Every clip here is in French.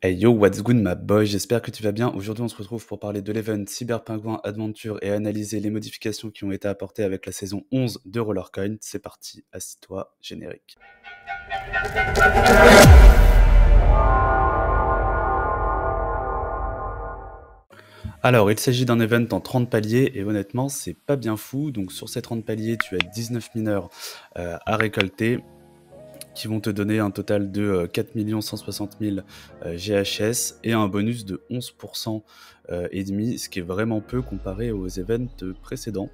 Hey yo, what's good my boy, j'espère que tu vas bien. Aujourd'hui on se retrouve pour parler de l'event Cyberpingouin Adventure et analyser les modifications qui ont été apportées avec la saison 11 de Rollercoin. C'est parti, assis-toi, générique. Alors, il s'agit d'un event en 30 paliers et honnêtement, c'est pas bien fou. Donc sur ces 30 paliers, tu as 19 mineurs à récolter qui vont te donner un total de 4 160 000 GHS et un bonus de 11% et demi, ce qui est vraiment peu comparé aux events précédents.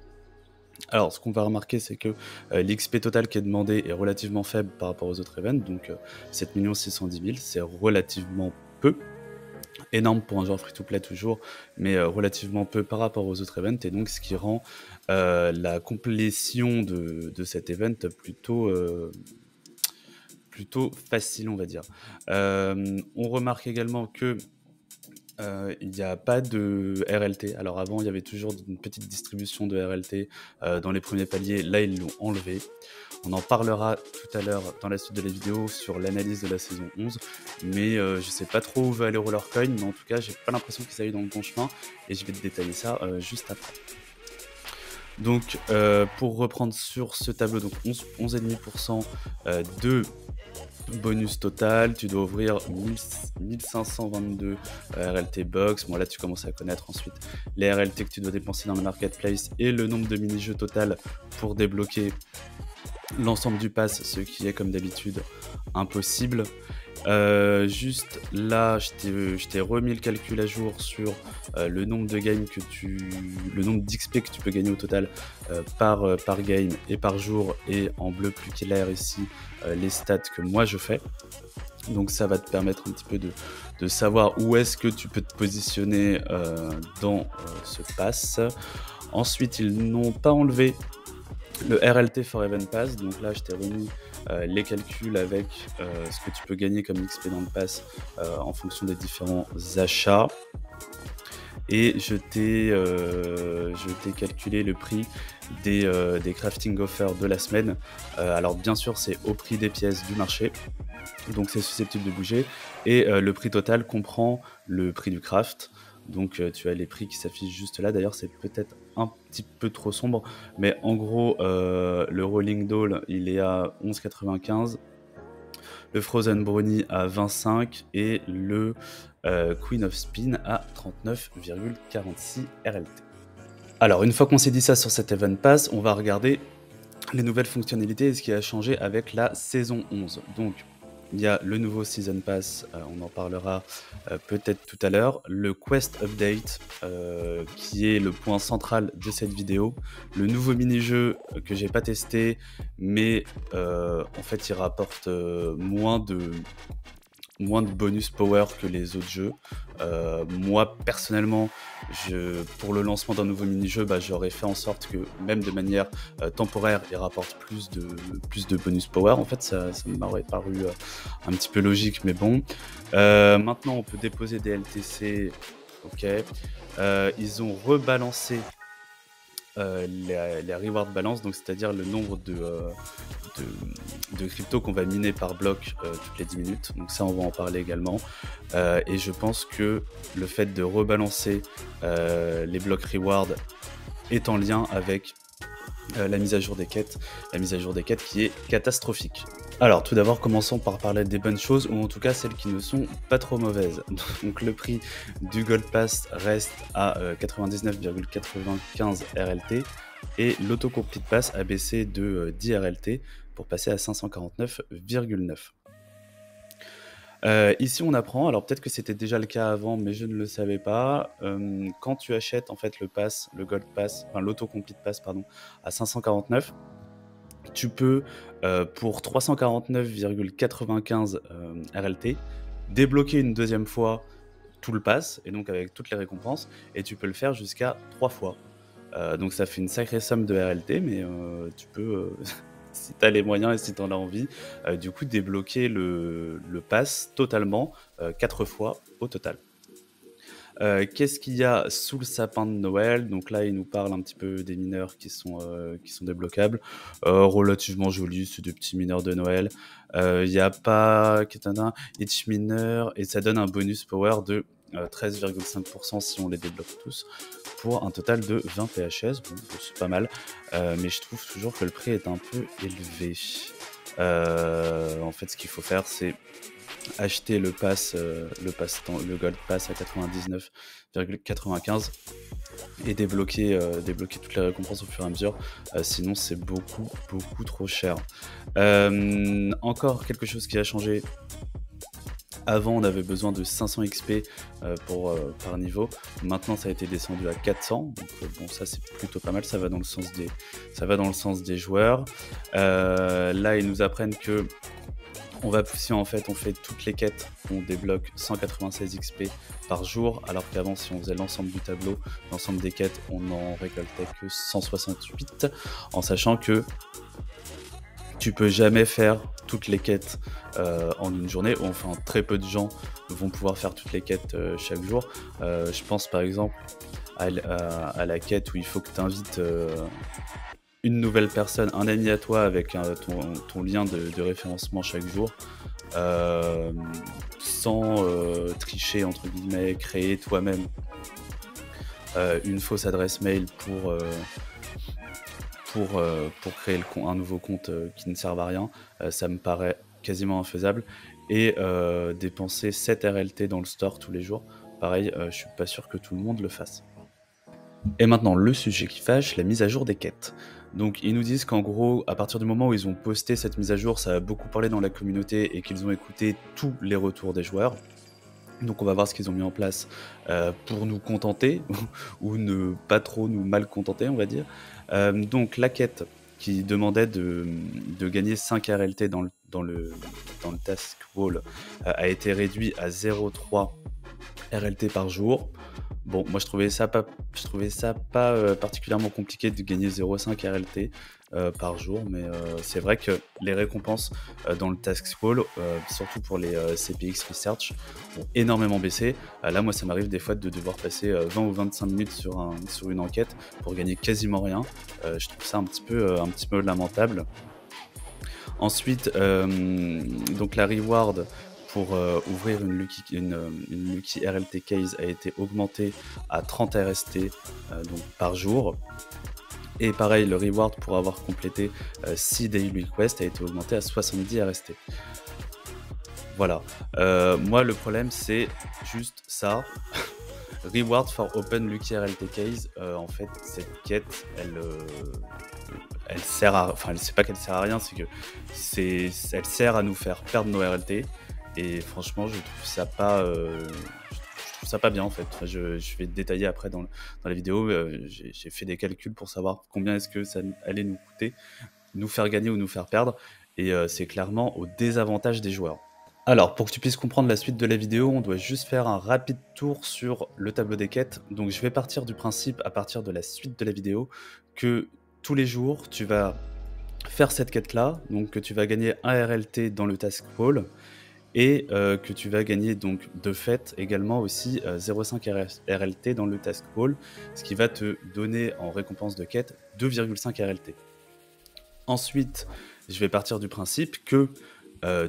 Alors, ce qu'on va remarquer, c'est que l'XP total qui est demandé est relativement faible par rapport aux autres events, donc 7 610 000, c'est relativement peu. Énorme pour un joueur free-to-play toujours, mais relativement peu par rapport aux autres events, et donc ce qui rend la complétion de cet event plutôt facile, on va dire. On remarque également que il n'y a pas de RLT. Alors avant, il y avait toujours une petite distribution de RLT dans les premiers paliers. Là, ils l'ont enlevé. On en parlera tout à l'heure dans la suite de la vidéo sur l'analyse de la saison 11. Mais je sais pas trop où va aller Rollercoin. Mais en tout cas, j'ai pas l'impression qu'ils aillent dans le bon chemin. Et je vais te détailler ça juste après. Donc, pour reprendre sur ce tableau, donc 11,5% de bonus total, tu dois ouvrir 1522 RLT box. Bon, là, tu commences à connaître ensuite les RLT que tu dois dépenser dans le marketplace et le nombre de mini-jeux total pour débloquer l'ensemble du pass, ce qui est comme d'habitude impossible. Juste là, je t'ai remis le calcul à jour sur le nombre de games le nombre d'XP que tu peux gagner au total par game et par jour, et en bleu plus clair ici les stats que moi je fais. Donc ça va te permettre un petit peu de savoir où est-ce que tu peux te positionner dans ce pass. Ensuite, ils n'ont pas enlevé le RLT for Event Pass, donc là je t'ai remis les calculs avec ce que tu peux gagner comme XP dans le pass en fonction des différents achats. Et je t'ai calculé le prix des crafting offers de la semaine. Alors bien sûr, c'est au prix des pièces du marché, donc c'est susceptible de bouger. Et le prix total comprend le prix du craft. Donc tu as les prix qui s'affichent juste là. D'ailleurs, c'est peut-être un petit peu trop sombre, mais en gros, le Rolling Doll, il est à 11,95, le Frozen Brownie à 25 et le Queen of Spin à 39,46 RLT. Alors, une fois qu'on s'est dit ça sur cet Event Pass, on va regarder les nouvelles fonctionnalités et ce qui a changé avec la saison 11. Donc, il y a le nouveau Season Pass, on en parlera peut-être tout à l'heure. Le Quest Update, qui est le point central de cette vidéo. Le nouveau mini-jeu que j'ai pas testé, mais en fait il rapporte moins de bonus power que les autres jeux. Moi personnellement, pour le lancement d'un nouveau mini-jeu, j'aurais fait en sorte que même de manière temporaire, il rapporte plus de bonus power. En fait, ça m'aurait paru un petit peu logique, mais bon. Maintenant, on peut déposer des LTC. Ok. Ils ont rebalancé les reward balance, donc c'est-à-dire le nombre de crypto qu'on va miner par bloc toutes les 10 minutes. Donc ça, on va en parler également. Et je pense que le fait de rebalancer les blocs reward est en lien avec la mise à jour des quêtes qui est catastrophique. Alors tout d'abord, commençons par parler des bonnes choses, ou en tout cas celles qui ne sont pas trop mauvaises. Donc le prix du Gold Pass reste à 99,95 RLT et l'Autocomplete Pass a baissé de 10 RLT pour passer à 549,9. Ici on apprend, alors peut-être que c'était déjà le cas avant, mais je ne le savais pas, quand tu achètes en fait le pass, le Gold Pass, enfin l'Autocomplete Pass pardon, à 549, tu peux pour 349,95 RLT débloquer une deuxième fois tout le pass, et donc avec toutes les récompenses, et tu peux le faire jusqu'à 3 fois. Donc ça fait une sacrée somme de RLT, mais tu peux, si tu as les moyens et si tu en as envie, du coup débloquer le pass totalement 4 fois au total. Qu'est-ce qu'il y a sous le sapin de Noël? Donc là, il nous parle un petit peu des mineurs qui sont débloquables. Relativement jolis, c'est des petits mineurs de Noël. Il y a pas Katana, each mineur, et ça donne un bonus power de 13,5% si on les débloque tous, pour un total de 20 PHS. Bon, c'est pas mal, mais je trouve toujours que le prix est un peu élevé. En fait, ce qu'il faut faire, c'est acheter le le Gold Pass à 99,95 et débloquer toutes les récompenses au fur et à mesure. Sinon, c'est beaucoup, beaucoup trop cher. Encore quelque chose qui a changé. Avant, on avait besoin de 500 XP par niveau. Maintenant, ça a été descendu à 400. Donc, bon, ça, c'est plutôt pas mal. Ça va dans le sens des joueurs. Là, ils nous apprennent que si en fait on fait toutes les quêtes, on débloque 196 XP par jour, alors qu'avant, si on faisait l'ensemble du tableau, l'ensemble des quêtes, on n'en récoltait que 168, en sachant que tu peux jamais faire toutes les quêtes en une journée, ou enfin très peu de gens vont pouvoir faire toutes les quêtes chaque jour. Je pense par exemple à la quête où il faut que tu invites une nouvelle personne, un ami à toi avec ton lien de référencement chaque jour, sans tricher, entre guillemets, créer toi-même une fausse adresse mail pour créer un nouveau compte qui ne serve à rien. Ça me paraît quasiment infaisable. Et dépenser 7 RLT dans le store tous les jours, pareil, je suis pas sûr que tout le monde le fasse. Et maintenant, le sujet qui fâche, la mise à jour des quêtes. Donc ils nous disent qu'en gros, à partir du moment où ils ont posté cette mise à jour, ça a beaucoup parlé dans la communauté et qu'ils ont écouté tous les retours des joueurs. Donc on va voir ce qu'ils ont mis en place pour nous contenter, ou ne pas trop nous mal contenter, on va dire. Donc la quête qui demandait de gagner 5 RLT dans le task wall a été réduite à 0,3 RLT par jour. Bon, moi je trouvais ça pas particulièrement compliqué de gagner 0,5 RLT par jour, mais c'est vrai que les récompenses dans le task wall, surtout pour les CPX Research, ont énormément baissé. Là, moi, ça m'arrive des fois de devoir passer 20 ou 25 minutes sur une enquête pour gagner quasiment rien. Je trouve ça un petit peu lamentable. Ensuite, donc la reward pour ouvrir une Lucky RLT case a été augmentée à 30 RST donc par jour. Et pareil, le reward pour avoir complété 6 daily quests a été augmenté à 70 RST. Voilà. Moi, le problème, c'est juste ça. Reward for Open Lucky RLT Case. En fait, cette quête, elle sert à... Enfin, c'est pas qu'elle sert à rien, c'est que elle sert à nous faire perdre nos RLT. Et franchement, je trouve ça pas bien en fait. Je vais détailler après dans la vidéo. J'ai fait des calculs pour savoir combien est-ce que ça allait nous coûter, nous faire gagner ou nous faire perdre. Et c'est clairement au désavantage des joueurs. Alors, pour que tu puisses comprendre la suite de la vidéo, on doit juste faire un rapide tour sur le tableau des quêtes. Donc je vais partir du principe, à partir de la suite de la vidéo, que tous les jours, tu vas faire cette quête-là, donc que tu vas gagner un RLT dans le task wall, et que tu vas gagner donc de fait également aussi 0,5 RLT dans le task wall, ce qui va te donner en récompense de quête 2,5 RLT. Ensuite, je vais partir du principe que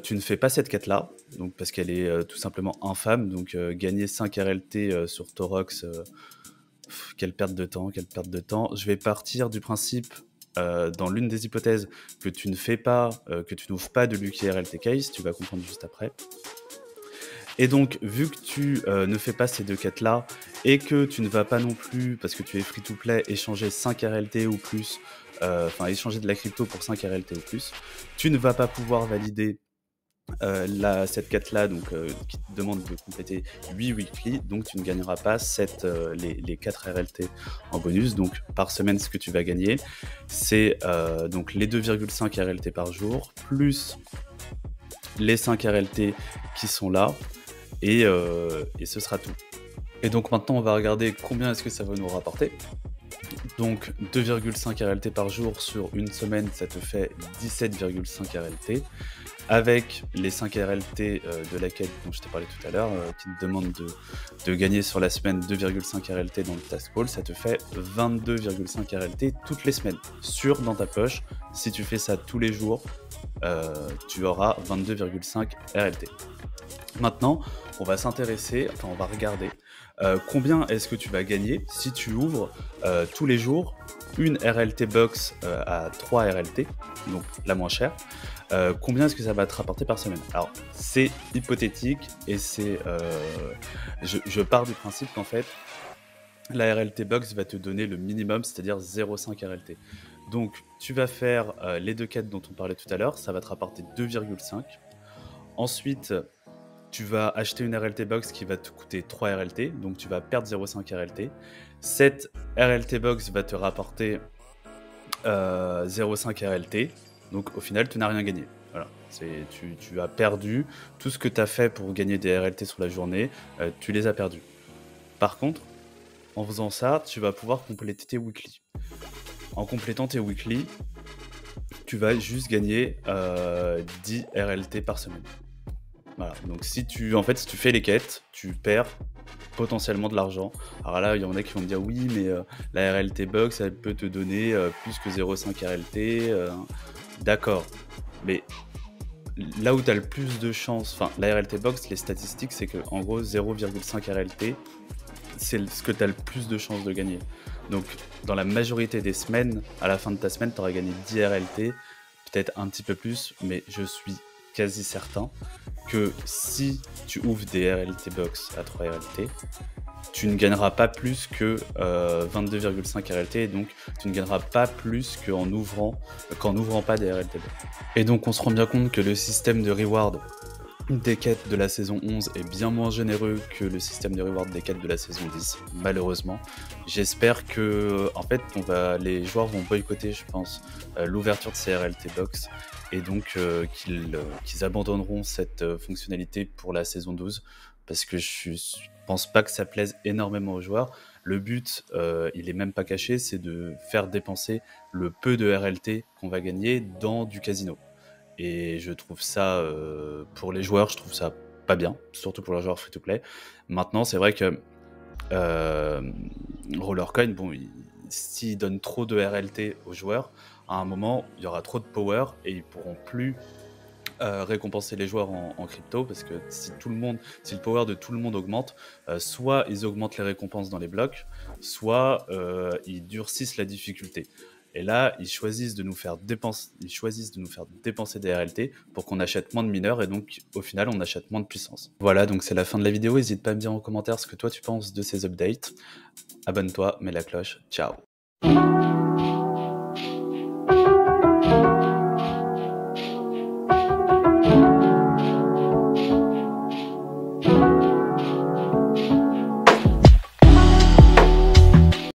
tu ne fais pas cette quête-là, donc parce qu'elle est tout simplement infâme, donc gagner 5 RLT sur Taurox, quelle perte de temps. Je vais partir du principe, dans l'une des hypothèses, que tu ne fais pas, que tu n'ouvres pas de Lucky RLT Case, tu vas comprendre juste après. Et donc, vu que tu ne fais pas ces deux quêtes-là, et que tu ne vas pas non plus, parce que tu es free-to-play, échanger 5 RLT ou plus, échanger de la crypto pour 5 RLT ou plus, tu ne vas pas pouvoir valider cette quête-là, donc qui te demande de compléter 8 weekly, donc tu ne gagneras pas les 4 RLT en bonus. Donc par semaine, ce que tu vas gagner, c'est donc les 2,5 RLT par jour, plus les 5 RLT qui sont là, et ce sera tout. Et donc maintenant, on va regarder combien est-ce que ça va nous rapporter. Donc 2,5 RLT par jour sur une semaine, ça te fait 17,5 RLT. avec les 5 RLT de la quête dont je t'ai parlé tout à l'heure, qui te demande de gagner sur la semaine 2,5 RLT dans le task pool, ça te fait 22,5 RLT toutes les semaines, sûr dans ta poche. Si tu fais ça tous les jours, tu auras 22,5 RLT. Maintenant, on va s'intéresser, enfin on va regarder combien est-ce que tu vas gagner si tu ouvres tous les jours une RLT box à 3 RLT, donc la moins chère. Combien est-ce que ça va te rapporter par semaine? Alors, c'est hypothétique et c'est, je pars du principe qu'en fait, la RLT box va te donner le minimum, c'est-à-dire 0,5 RLT. Donc, tu vas faire les 2 quêtes dont on parlait tout à l'heure, ça va te rapporter 2,5. Ensuite, tu vas acheter une RLT box qui va te coûter 3 RLT, donc tu vas perdre 0,5 RLT. Cette RLT box va te rapporter 0,5 RLT, donc au final tu n'as rien gagné. Voilà. Tu as perdu tout ce que tu as fait pour gagner des RLT sur la journée, tu les as perdus. Par contre, en faisant ça, tu vas pouvoir compléter tes weekly. En complétant tes weekly, tu vas juste gagner 10 RLT par semaine. Voilà, donc si tu fais les quêtes, tu perds potentiellement de l'argent. Alors là, il y en a qui vont me dire oui, mais la RLT box, elle peut te donner plus que 0,5 RLT. D'accord, mais là où tu as le plus de chance, enfin la RLT box, les statistiques, c'est que en gros 0,5 RLT, c'est ce que tu as le plus de chances de gagner. Donc dans la majorité des semaines, à la fin de ta semaine, tu auras gagné 10 RLT, peut-être un petit peu plus, mais je suis quasi certain que si tu ouvres des RLT box à 3 RLT, tu ne gagneras pas plus que 22,5 RLT, et donc tu ne gagneras pas plus qu'en n'ouvrant pas des RLT box. Et donc on se rend bien compte que le système de reward des quêtes de la saison 11 est bien moins généreux que le système de reward des quêtes de la saison 10, malheureusement. J'espère que les joueurs vont boycotter, je pense, l'ouverture de ces RLT box, et donc qu'ils abandonneront cette fonctionnalité pour la saison 12, parce que je pense pas que ça plaise énormément aux joueurs. Le but, il est même pas caché, c'est de faire dépenser le peu de RLT qu'on va gagner dans du casino. Et je trouve ça, pour les joueurs, je trouve ça pas bien, surtout pour les joueurs free-to-play. Maintenant, c'est vrai que Rollercoin, bon, s'ils donnent trop de RLT aux joueurs, à un moment, il y aura trop de power et ils pourront plus récompenser les joueurs en crypto, parce que si le power de tout le monde augmente, soit ils augmentent les récompenses dans les blocs, soit ils durcissent la difficulté. Et là, ils choisissent de nous faire dépenser des RLT pour qu'on achète moins de mineurs, et donc au final on achète moins de puissance. Voilà, donc c'est la fin de la vidéo. N'hésite pas à me dire en commentaire ce que toi tu penses de ces updates. Abonne-toi, mets la cloche, ciao.